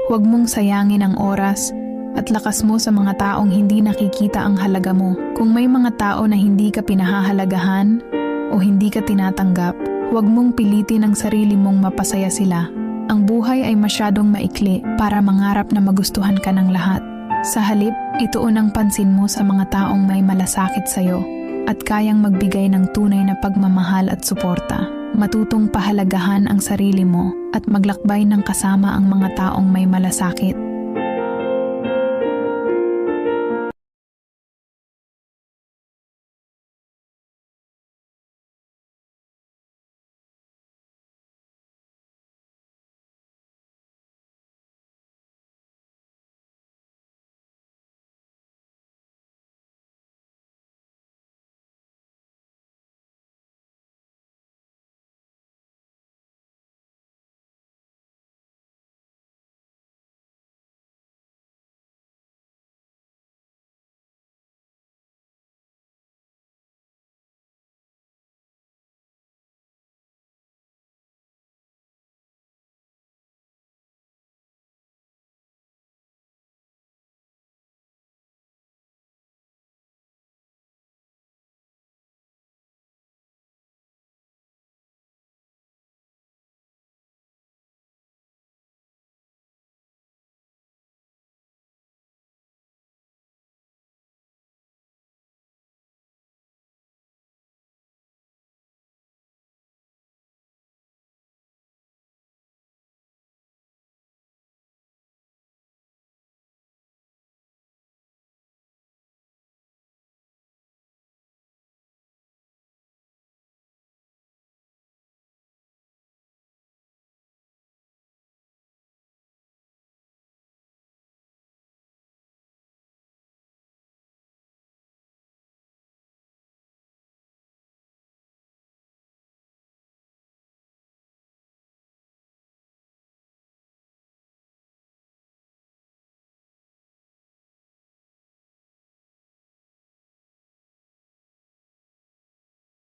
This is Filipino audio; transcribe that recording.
Huwag mong sayangin ang oras at lakas mo sa mga taong hindi nakikita ang halaga mo. Kung may mga tao na hindi ka pinahahalagahan o hindi ka tinatanggap, huwag mong pilitin ang sarili mong mapasaya sila. Ang buhay ay masyadong maikli para mangarap na magustuhan ka ng lahat. Sa halip, ituon ang pansin mo sa mga taong may malasakit sa'yo at kayang magbigay ng tunay na pagmamahal at suporta. Matutong pahalagahan ang sarili mo at maglakbay ng kasama ang mga taong may malasakit.